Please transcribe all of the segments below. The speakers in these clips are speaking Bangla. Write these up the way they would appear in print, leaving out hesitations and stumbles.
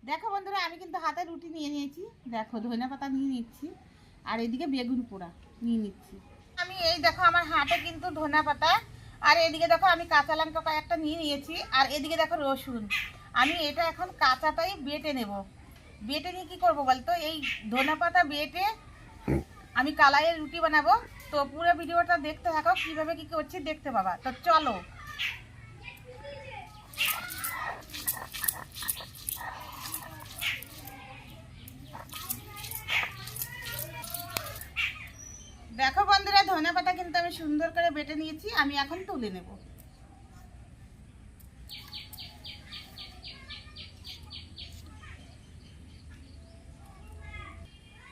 দেখো বন্ধুরা, আমি কিন্তু হাতে রুটি নিয়ে নিয়েছি। দেখো ধনে পাতা নিয়ে নিচ্ছি, আর এদিকে বেগুন পোড়া নিয়ে নিচ্ছি। আমি এই দেখো আমার হাতে কিন্তু ধনে পাতা, আর এদিকে দেখো আমি কাঁচা লঙ্কা কয়েকটা নিয়ে নিয়েছি, আর এদিকে দেখো রসুন। আমি এটা এখন কাঁচাটাই বেটে নেব। বেটে নিয়ে কী করবো বলতো, এই ধনে পাতা বেটে আমি কালাইয়ের রুটি বানাবো। তো পুরো ভিডিওটা দেখতে থাকো, কীভাবে কী করছি দেখতে পাবা। তো চলো। দেখো বন্ধুরা, ধনে পাতা কিন্তু আমি সুন্দর করে বেটে নিয়েছি। আমি এখন তুলে নেব।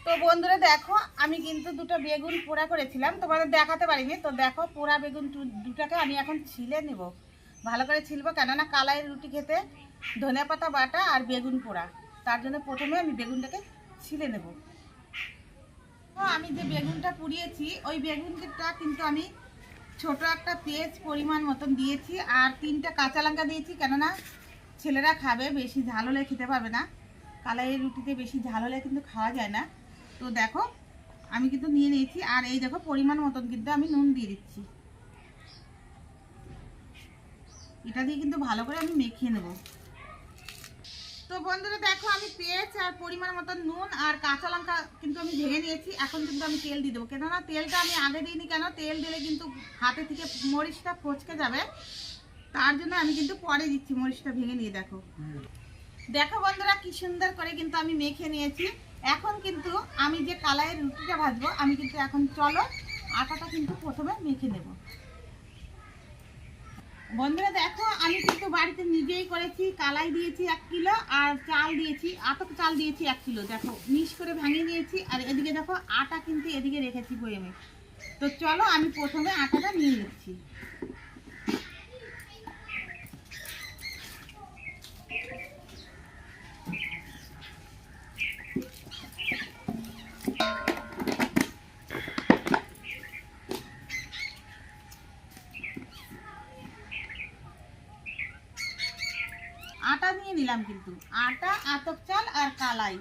তো বন্ধুরা দেখো, আমি কিন্তু দুটো বেগুন পোড়া করেছিলাম, তোমাদের দেখাতে পারিনি। তো দেখো পোড়া বেগুন দুটাকে আমি এখন ছিলে নেব। ভালো করে ছিলবো, কেননা কালাইয়ের রুটি খেতে ধনে পাতা বাটা আর বেগুন পোড়া, তার জন্য প্রথমে আমি বেগুনটাকে ছিলে নেব। আমি যে বেগুনটা পুড়িয়েছি, ওই বেগুনটা কিন্তু আমি ছোট একটা পেঁয়াজ পরিমাণ মতন দিয়েছি, আর 3টা কাঁচা লঙ্কা দিয়েছি, কেননা ছেলেরা খাবে, বেশি ঝাল হলে খেতে পারবে না। কালাইয়ের রুটিতে বেশি ঝাল হলে কিন্তু খাওয়া যায় না। তো দেখো আমি কিন্তু নিয়ে নিয়েছি, আর এই দেখো পরিমাণ মতন কিন্তু আমি নুন দিয়ে দিচ্ছি। এটা দিয়ে কিন্তু ভালো করে আমি মেখে নেব। তো বন্ধুরা দেখো, আমি পেঁয়াজ আর পরিমাণ মতন নুন আর কাঁচা লঙ্কা কিন্তু আমি ভেঙে নিয়েছি। এখন কিন্তু আমি তেল দিয়ে দেবো, কেননা তেলটা আমি আগে দিইনি। কেন, তেল দিলে কিন্তু হাতে থেকে মরিচটা ফচকে যাবে, তার জন্য আমি কিন্তু পরে দিচ্ছি। মরিচটা ভেঙে নিয়ে দেখো। দেখো বন্ধুরা, কি সুন্দর করে কিন্তু আমি মেখে নিয়েছি। এখন কিন্তু আমি যে কালাইয়ের রুটিটা ভাজবো, আমি কিন্তু এখন চলো আটাটা কিন্তু প্রথমে মেখে নেব। বন্ধুরা দেখো, আমি কিন্তু বাড়িতে নিজেই করেছি। কালাই দিয়েছি 1 কিলো, আর চাল দিয়েছি, আতপ চাল দিয়েছি 1 কিলো। দেখো মিক্স করে ভাঙিয়ে নিয়েছি, আর এদিকে দেখো আটা কিন্তু এদিকে রেখেছি বয়েমে। তো চলো আমি প্রথমে আটাটা নিয়ে নিচ্ছি। আটা নিয়ে নিলাম, কিন্তু আটা, আতপ চাল আর কালাই,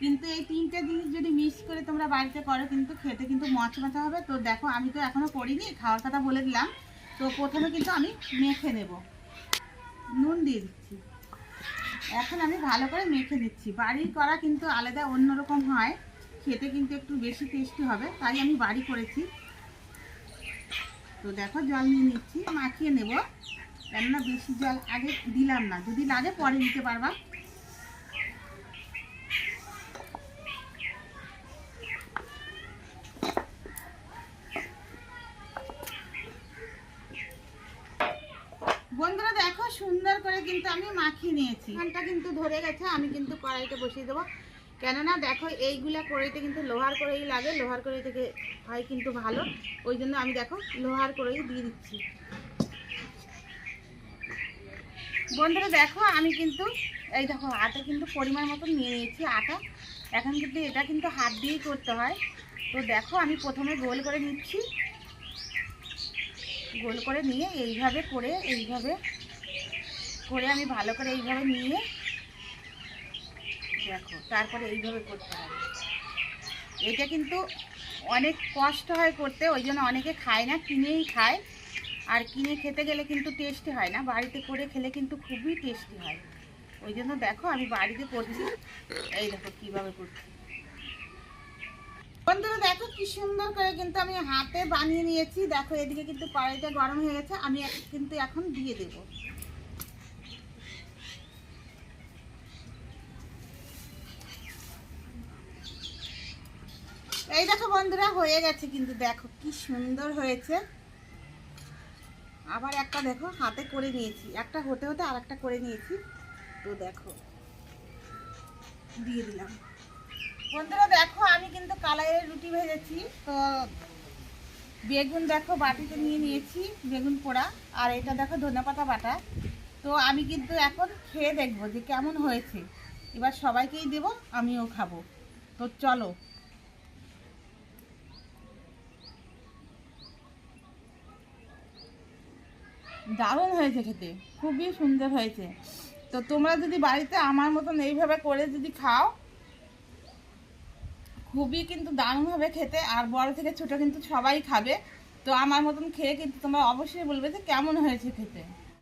কিন্তু এই 3টে জিনিস যদি মিক্স করে তোমরা বাড়িতে করো কিন্তু খেতে কিন্তু মচমচা হবে। তো দেখো আমি তো এখনো করিনি, খাওয়ার কথা বলে দিলাম। তো প্রথমে কিন্তু আমি মেখে নেব। নুন দিয়ে দিচ্ছি। এখন আমি ভালো করে মেখে নিচ্ছি। বাড়ির করা কিন্তু আলাদা অন্যরকম হয়, খেতে কিন্তু একটু বেশি টেস্টি হবে, তাই আমি বাড়ি করেছি। তো দেখো জল নিয়ে নিচ্ছি, মাখিয়ে নেব, কেননা বেশি জল আগে দিলাম না, যদি লাগে পরে দিতে পারবা। বন্ধুরা দেখো, সুন্দর করে কিন্তু আমি মাখিয়ে নিয়েছি। ফ্যানটা কিন্তু ধরে গেছে, আমি কিন্তু কড়াইটা বসিয়ে দেবো। কেননা দেখো এইগুলা কড়াইতে কিন্তু লোহার কড়াই লাগে, লোহার কড়াই থেকে হয় কিন্তু ভালো, ওই জন্য আমি দেখো লোহার কড়াই দিয়ে দিচ্ছি। বন্ধুরা দেখো, আমি কিন্তু এই দেখো আটা কিন্তু পরিমাণ মতো নিয়ে নিয়েছি আটা। এখন কিন্তু এটা কিন্তু হাত দিয়েই করতে হয়। তো দেখো আমি প্রথমে গোল করে নিচ্ছি। গোল করে নিয়ে এইভাবে করে আমি ভালো করে এইভাবে নিয়ে দেখো, তারপরে এইভাবে করতে হবে। এটা কিন্তু অনেক কষ্ট হয় করতে, ওই জন্য অনেকে খায় না, কিনেই খায়। আর কিনে খেতে গেলে কিন্তু টেস্টি হয় না, বাড়িতে করে খেলে কিন্তু খুবই টেস্টি হয়। ওই জন্য দেখো আমি বাড়িতে করছি। এই দেখো কিভাবে করছি। বন্ধুরা দেখো কি সুন্দর করে কিন্তু আমি হাতে বানিয়ে নিয়েছি। দেখো এদিকে কিন্তু কড়াইটা গরম হয়ে গেছে, আমি কিন্তু এখন দিয়ে দেব। এই দেখো বন্ধুরা হয়ে গেছে, কিন্তু দেখো কি সুন্দর হয়েছে। আবার একটা দেখো হাতে করে নিয়েছি, একটা হতে হতে আর একটা করে নিয়েছি। তো দেখো দিয়ে দিলাম। বন্ধুরা দেখো, আমি কিন্তু কালাইয়ের রুটি ভেজেছি। তো বেগুন দেখো বাটিতে নিয়ে নিয়েছি, বেগুন পোড়া, আর এটা দেখো ধনেপাতা বাটা। তো আমি কিন্তু এখন খেয়ে দেখবো যে কেমন হয়েছে। এবার সবাইকেই দেবো, আমিও খাবো। তো চলো। দারুণ হয়েছে খেতে, খুবই সুন্দর হয়েছে। তো তোমরা যদি বাড়িতে আমার মতন এইভাবে করে যদি খাও, খুবই কিন্তু দারুণ হবে খেতে, আর বড় থেকে ছোট কিন্তু সবাই খাবে। তো আমার মতন খেয়ে কিন্তু তোমরা অবশ্যই বলবে যে কেমন হয়েছে খেতে।